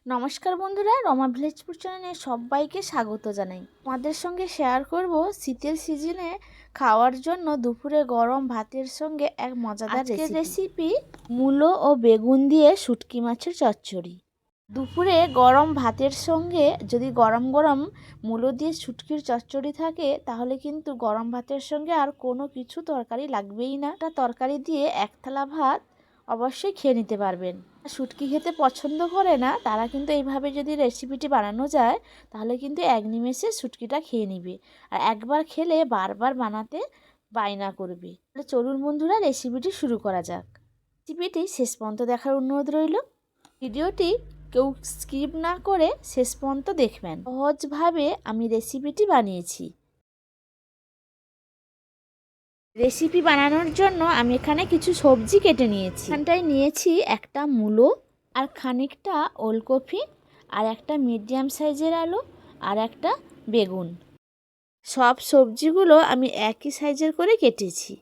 নমস্কার বন্ধুরা, Rama village food চ্যানেলে সবাইকে স্বাগত জানাই। তোমাদের সঙ্গে শেয়ার করব শীতের সিজনে খাওয়ার জন্য দুপুরে গরম ভাতের সঙ্গে এক মজাদার রেসিপি মূলো ও বেগুন দিয়ে শুটকি মাছের চচ্চড়ি। দুপুরে গরম ভাতের সঙ্গে যদি গরম গরম মূলো দিয়ে শুটকির চচ্চড়ি থাকে তাহলে কিন্তু গরম ভাতের সঙ্গে আর কোনো কিছু তরকারি লাগবেই না। একটা তরকারি দিয়ে এক থালা ভাত অবশ্যই খেয়ে নিতে পারবেন। শুটকি খেতে পছন্দ করে না তারা কিন্তু এইভাবে যদি রেসিপিটি বানানো যায় তাহলে কিন্তু এক নিমেষে শুটকিটা খেয়ে নিবে, আর একবার খেলে বারবার বানাতে বায়না করবে। তাহলে চলুন বন্ধুরা, রেসিপিটি শুরু করা যাক। রেসিপিটি শেষ পর্যন্ত দেখার অনুরোধ রইল। ভিডিওটি কেউ স্কিপ না করে শেষ পর্যন্ত দেখবেন। সহজভাবে আমি রেসিপিটি বানিয়েছি। রেসিপি বানানোর জন্য আমি এখানে কিছু সবজি কেটে নিয়েছি। এখানটায় নিয়েছি একটা মূলো, আর খানিকটা ওলকপি, আর একটা মিডিয়াম সাইজের আলু, আর একটা বেগুন। সব সবজিগুলো আমি একই সাইজের করে কেটেছি।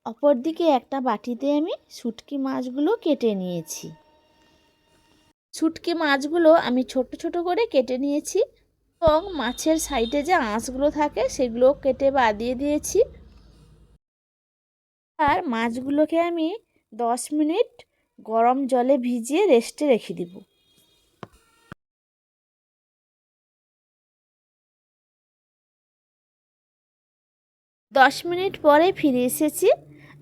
অপরদিকে একটা বাটিতে আমি শুটকি মাছগুলো কেটে নিয়েছি। শুটকি মাছগুলো আমি ছোট ছোট করে কেটে নিয়েছি এবং মাছের সাইডে যে আঁশগুলো থাকে সেগুলো কেটে বাদ দিয়ে দিয়েছি। আর মাছগুলোকে আমি 10 মিনিট গরম জলে ভিজিয়ে রেস্টে রেখে দিব। দশ মিনিট পরে ফিরে এসেছি,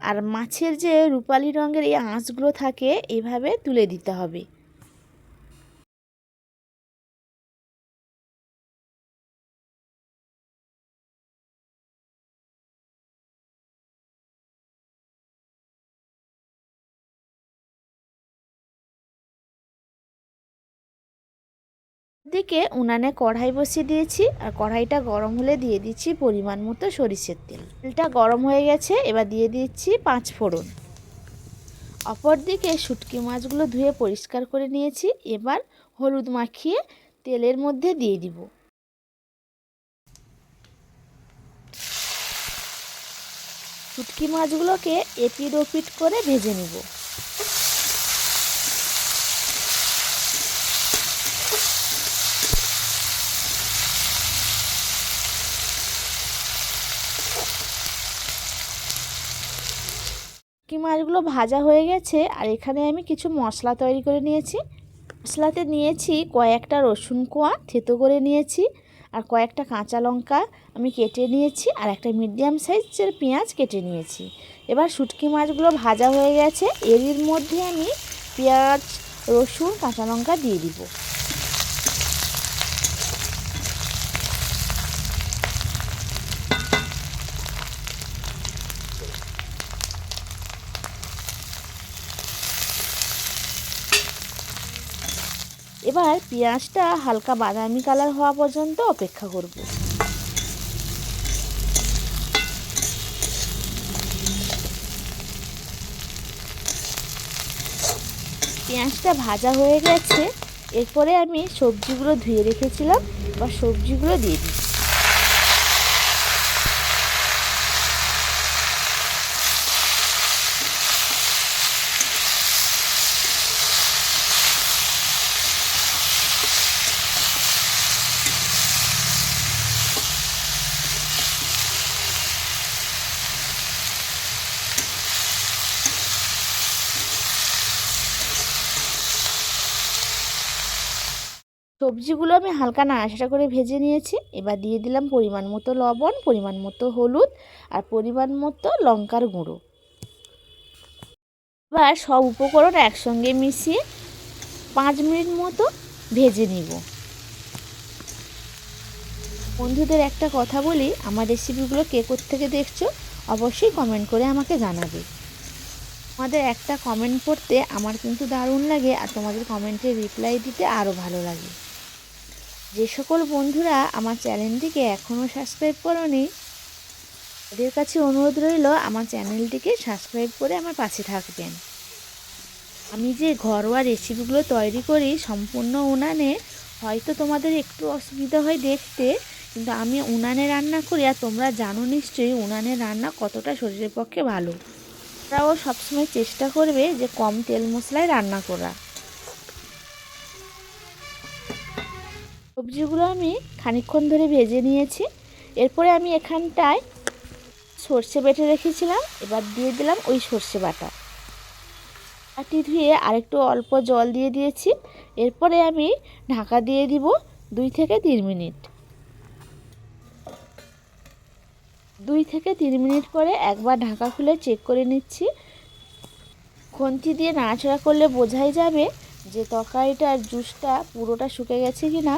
আর মাছের যে রূপালি রঙের এই আঁশগুলো থাকে এইভাবে তুলে দিতে হবে। দিকে উনানে কড়াই বসিয়ে দিয়েছি, আর কড়াইটা গরম হলে দিয়ে দিচ্ছি পরিমাণ মতো সরিষার তেল। তেলটা গরম হয়ে গেছে, এবার দিয়ে দিচ্ছি 5 ফোড়ন। অপরদিকে শুটকি মাছগুলো ধুয়ে পরিষ্কার করে নিয়েছি, এবার হলুদ মাখিয়ে তেলের মধ্যে দিয়ে দিব। শুটকি মাছগুলোকে এপিট ওপিট করে ভেজে নিব। শুটকি মাছগুলো ভাজা হয়ে গেছে, আর এখানে আমি কিছু মশলা তৈরি করে নিয়েছি। মশলাতে নিয়েছি কয়েকটা রসুন কোয়া থেতো করে নিয়েছি, আর কয়েকটা কাঁচা লঙ্কা আমি কেটে নিয়েছি, আর একটা মিডিয়াম সাইজের পেঁয়াজ কেটে নিয়েছি। এবার শুটকি মাছগুলো ভাজা হয়ে গেছে, এর মধ্যে আমি পেঁয়াজ, রসুন, কাঁচা লঙ্কা দিয়ে দিব। এবার পেঁয়াজটা হালকা বাদামি কালার হওয়া পর্যন্ত অপেক্ষা করব। পেঁয়াজটা ভাজা হয়ে গেছে, এরপরে আমি সবজিগুলো ধুয়ে রেখেছিলাম, বা সবজিগুলো দিয়ে দিই। সবজিগুলো আমি হালকা নাড়াচাড়া করে ভেজে নিয়েছি। এবার দিয়ে দিলাম পরিমাণ মতো লবণ, পরিমাণ মতো হলুদ, আর পরিমাণ মতো লঙ্কার গুঁড়ো। এবার সব উপকরণ একসঙ্গে মিশিয়ে 5 মিনিট মতো ভেজে নিব। বন্ধুদের একটা কথা বলি, আমার রেসিপিগুলো কে কোত্থেকে দেখছো অবশ্যই কমেন্ট করে আমাকে জানাবে। তোমাদের একটা কমেন্ট পড়তে আমার কিন্তু দারুণ লাগে, আর তোমাদের কমেন্টের রিপ্লাই দিতে আরও ভালো লাগে। যে সকল বন্ধুরা আমার চ্যানেলটিকে এখনও সাবস্ক্রাইব করোনি তাদের কাছে অনুরোধ রইল আমার চ্যানেলটিকে সাবস্ক্রাইব করে আমার পাশে থাকবেন। আমি যে ঘরোয়া রেসিপিগুলো তৈরি করি সম্পূর্ণ উনানে, হয়তো তোমাদের একটু অসুবিধা হয় দেখতে, কিন্তু আমি উনানে রান্না করি, আর তোমরা জানো নিশ্চয়ই উনানে রান্না কতটা শরীরের পক্ষে ভালো। ওরাও সবসময় চেষ্টা করবে যে কম তেল মশলায় রান্না করা। সবজিগুলো আমি খানিকক্ষণ ধরে ভেজে নিয়েছি। এরপরে আমি এখানটায় সর্ষে বেটে রেখেছিলাম, এবার দিয়ে দিলাম ওই সর্ষে বাটা। বাটি ধুয়ে আরেকটু অল্প জল দিয়ে দিয়েছি। এরপরে আমি ঢাকা দিয়ে দিব 2 থেকে 3 মিনিট। 2 থেকে 3 মিনিট পরে একবার ঢাকা খুলে চেক করে নিচ্ছি। খুন্তি দিয়ে নাড়াচাড়া করলে বোঝাই যাবে যে তরকারিটার জুসটা পুরোটা শুকে গেছে কি না।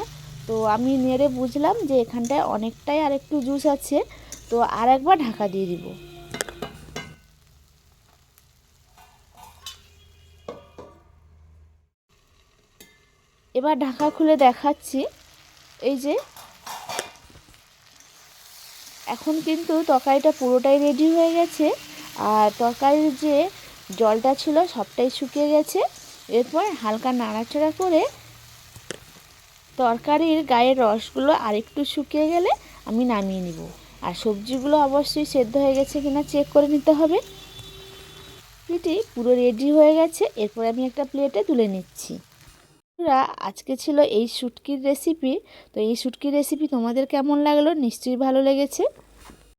তো আমি নেড়ে বুঝলাম যে এখানটায় অনেকটাই আর একটু জুস আছে, তো আর একবার ঢাকা দিয়ে দিব। এবার ঢাকা খুলে দেখাচ্ছি, এই যে এখন কিন্তু তরকারিটা পুরোটাই রেডি হয়ে গেছে, আর তরকারির যে জলটা ছিল সবটাই শুকিয়ে গেছে। এরপর হালকা নাড়াচাড়া করে তরকারির গায়ের রসগুলো আরেকটু শুকিয়ে গেলে আমি নামিয়ে নিব। আর সবজিগুলো অবশ্যই সেদ্ধ হয়ে গেছে কিনা চেক করে নিতে হবে। এটি পুরো রেডি হয়ে গেছে, এরপর আমি একটা প্লেটে তুলে নিচ্ছি। আজকে ছিল এই শুটকির রেসিপি। তো এই শুটকির রেসিপি তোমাদের কেমন লাগলো? নিশ্চয়ই ভালো লেগেছে।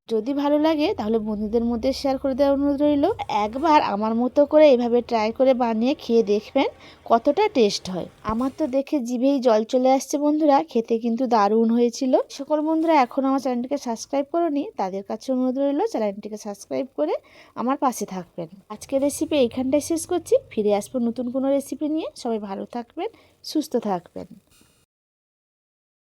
যদি ভালো লাগে তাহলে বন্ধুদের মধ্যে শেয়ার করে দেওয়ার অনুরোধ রইল। একবার আমার মতো করে এভাবে ট্রাই করে বানিয়ে খেয়ে দেখবেন কতটা টেস্ট হয়। আমার তো দেখে জিভেই জল চলে আসছে বন্ধুরা, খেতে কিন্তু দারুণ হয়েছিল। সকল বন্ধুরা এখন আমার চ্যানেলটিকে সাবস্ক্রাইব করোনি, তাদের কাছে অনুরোধ রইল চ্যানেলটিকে সাবস্ক্রাইব করে আমার পাশে থাকবেন। আজকের রেসিপি এইখানটায় শেষ করছি, ফিরে আসবো নতুন কোনো রেসিপি নিয়ে। সবাই ভালো থাকবেন, সুস্থ থাকবেন।